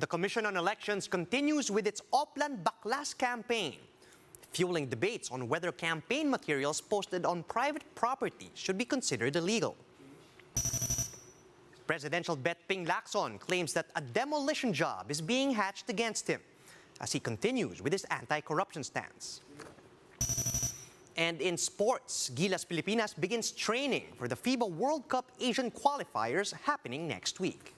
The Commission on Elections continues with its Oplan Baklas campaign, fueling debates on whether campaign materials posted on private property should be considered illegal. Presidential bet Ping Lacson claims that a demolition job is being hatched against him as he continues with his anti-corruption stance. And in sports, Gilas Pilipinas begins training for the FIBA World Cup Asian Qualifiers happening next week.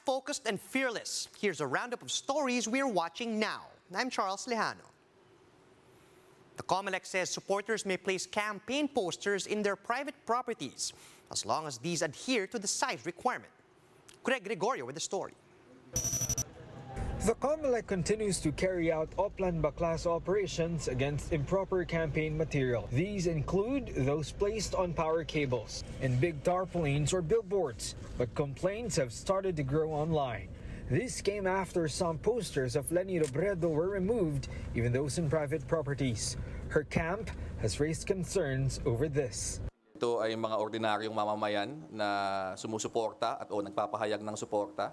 Focused and fearless. Here's a roundup of stories we're watching now. I'm Charles Lejano. The Comelec says supporters may place campaign posters in their private properties as long as these adhere to the size requirement. Greg Gregorio with the story. The Comelec continues to carry out Oplan Baklas operations against improper campaign material. These include those placed on power cables, in big tarpaulins or billboards, but complaints have started to grow online. This came after some posters of Leni Robredo were removed, even those in private properties. Her camp has raised concerns over this. Ito ay mga ordinaryong mamamayan na sumusuporta at o nagpapahayag ng suporta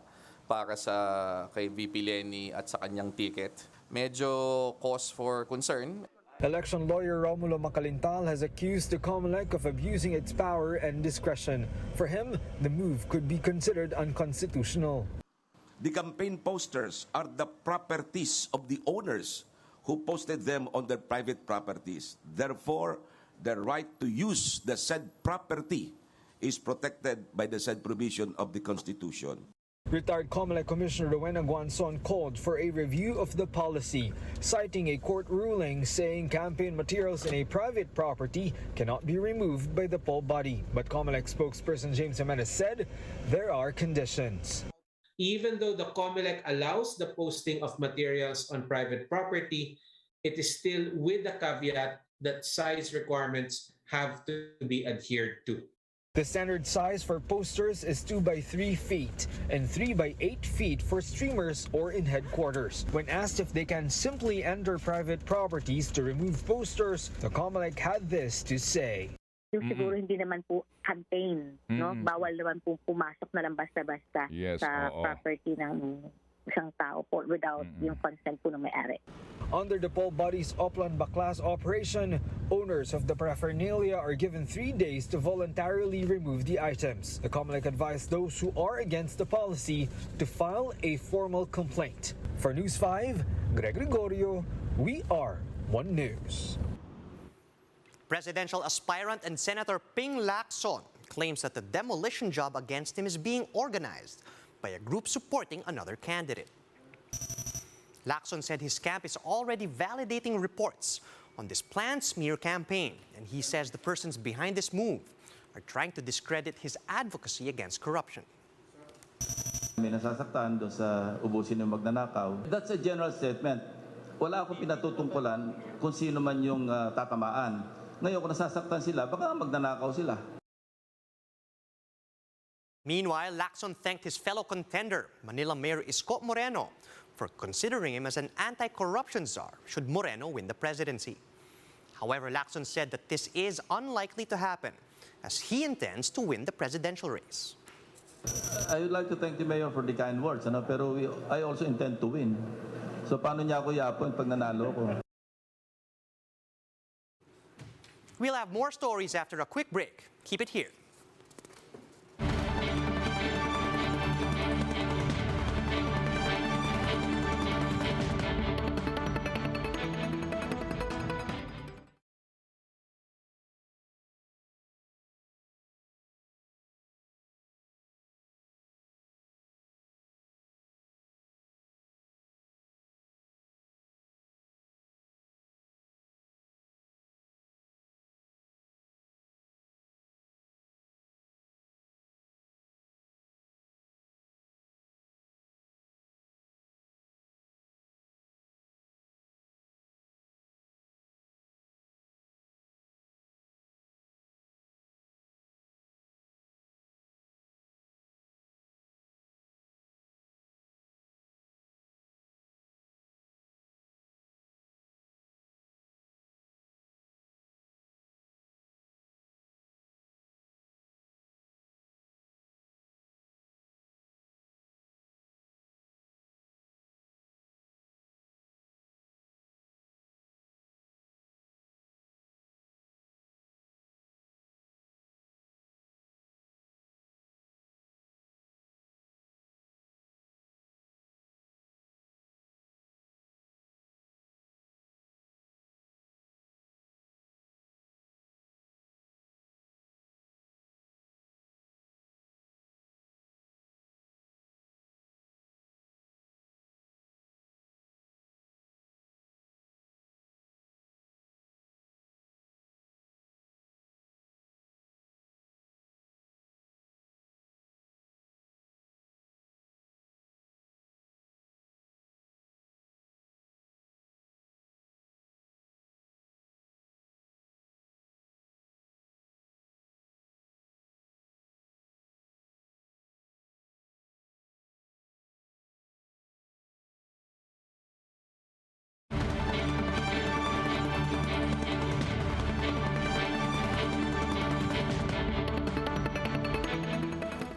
para sa kay VP Leni at sa kanyang ticket. Medyo cause for concern. Election lawyer Romulo Macalintal has accused the Comelec of abusing its power and discretion. For him, the move could be considered unconstitutional. The campaign posters are the properties of the owners who posted them on their private properties. Therefore, the right to use the said property is protected by the said provision of the Constitution. Retired Comelec Commissioner Rowena Guanzon called for a review of the policy, citing a court ruling saying campaign materials in a private property cannot be removed by the poll body. But Comelec spokesperson James Jimenez said there are conditions. Even though the Comelec allows the posting of materials on private property, it is still with the caveat that size requirements have to be adhered to. The standard size for posters is 2 by 3 feet and 3 by 8 feet for streamers or in headquarters. When asked if they can simply enter private properties to remove posters, the Comelec had this to say. Yung siguro hindi naman po campaign, no? Bawal naman po pumasok na lang basta-basta sa property ng isang tao po without yung consent po ng may-ari. Under the poll body's Oplan Baklas operation, owners of the paraphernalia are given 3 days to voluntarily remove the items. The Comelec advised those who are against the policy to file a formal complaint. For News 5, Greg Gregorio, we are One News. Presidential aspirant and Senator Ping Lacson claims that the demolition job against him is being organized by a group supporting another candidate. Lacson said his camp is already validating reports on this planned smear campaign, and he says the persons behind this move are trying to discredit his advocacy against corruption. May nasasaktan doon sa ubusin ng magnanakaw. That's a general statement. Wala akong pinatutungkulan kung sino man yung tatamaan. Ngayon, kung nasasaktan sila, baka magnanakaw sila. Meanwhile, Lacson thanked his fellow contender, Manila Mayor Isko Moreno, for considering him as an anti-corruption czar should Moreno win the presidency. However, Lacson said that this is unlikely to happen as he intends to win the presidential race. I would like to thank the mayor for the kind words, pero I also intend to win. So paano niya ako yapon pag nanalo ko? We'll have more stories after a quick break. Keep it here.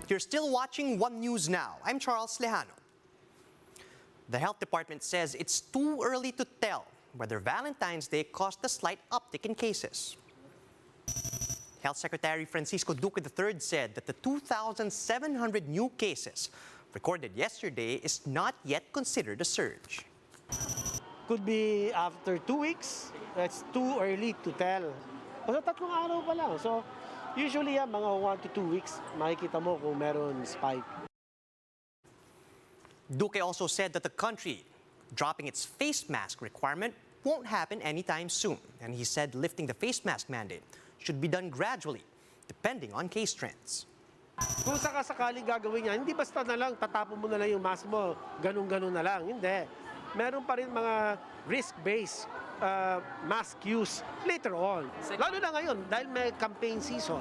You're still watching One News Now. I'm Charles Lejano. The health department says it's too early to tell whether Valentine's Day caused a slight uptick in cases. Health Secretary Francisco Duque III said that the 2,700 new cases recorded yesterday is not yet considered a surge. Could be after 2 weeks. That's too early to tell. Basta 3 araw pa lang. So, usually mga 1 to 2 weeks, makikita mo kung meron spike. Duque also said that the country dropping its face mask requirement won't happen anytime soon. And he said lifting the face mask mandate should be done gradually, depending on case trends. Kung sakasakaling gagawin niya, hindi basta na lang, tatapon mo na lang yung mask mo, ganun-ganun na lang. Hindi. Meron pa rin mga risk-based mask use later on. Lalo na ngayon, dahil may campaign season.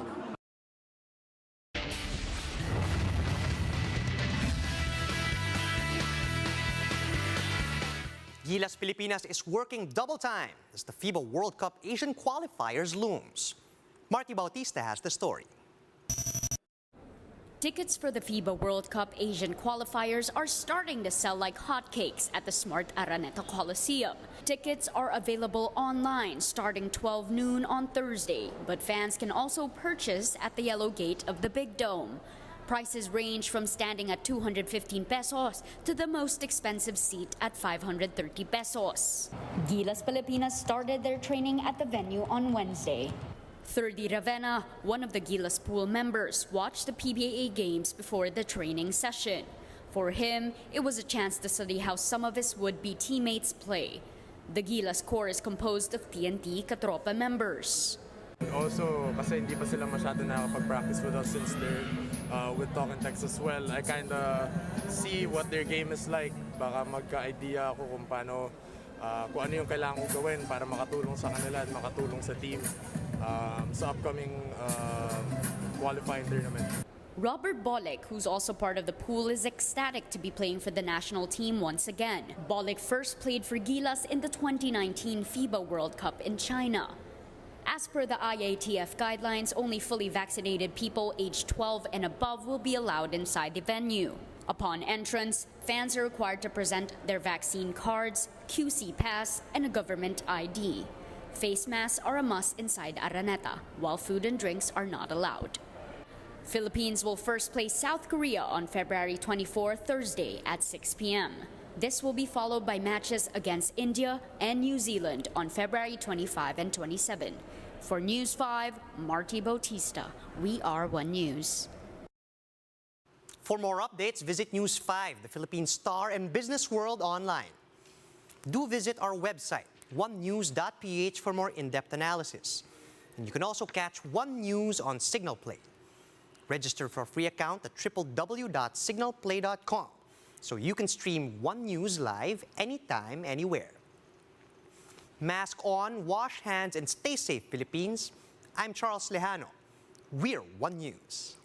Gilas Pilipinas is working double time as the FIBA World Cup Asian Qualifiers looms. Marty Bautista has the story. Tickets for the FIBA World Cup Asian Qualifiers are starting to sell like hotcakes at the Smart Araneta Coliseum. Tickets are available online starting 12 noon on Thursday, but fans can also purchase at the yellow gate of the Big Dome. Prices range from standing at 215 pesos to the most expensive seat at 530 pesos. Gilas Pilipinas started their training at the venue on Wednesday. 30 Ravenna, one of the Gilas pool members, watched the PBA games before the training session. For him, it was a chance to study how some of his would-be teammates play. The Gilas core is composed of TNT Katropa members. Also, kasi hindi pa sila masyado nakapag-practice with us since they're with Talk and Text as well. I kinda see what their game is like. Baka magka-idea ako kung paano, kung ano yung kailangan kong gawin para makatulong sa kanila at makatulong sa team sa upcoming qualifying tournament. Robert Bolek, who's also part of the pool, is ecstatic to be playing for the national team once again. Bolek first played for Gilas in the 2019 FIBA World Cup in China. As per the IATF guidelines, only fully vaccinated people aged 12 and above will be allowed inside the venue. Upon entrance, fans are required to present their vaccine cards, QC pass, and a government ID. Face masks are a must inside Araneta, while food and drinks are not allowed. Philippines will first play South Korea on February 24, Thursday at 6 p.m. This will be followed by matches against India and New Zealand on February 25 and 27. For News 5, Marty Bautista. We are One News. For more updates, visit News 5, the Philippine Star and Business World online. Do visit our website, onenews.ph, for more in-depth analysis. And you can also catch One News on Signal Play. Register for a free account at www.signalplay.com so you can stream One News live anytime, anywhere. Mask on, wash hands, and stay safe, Philippines. I'm Charles Lejano. We're One News.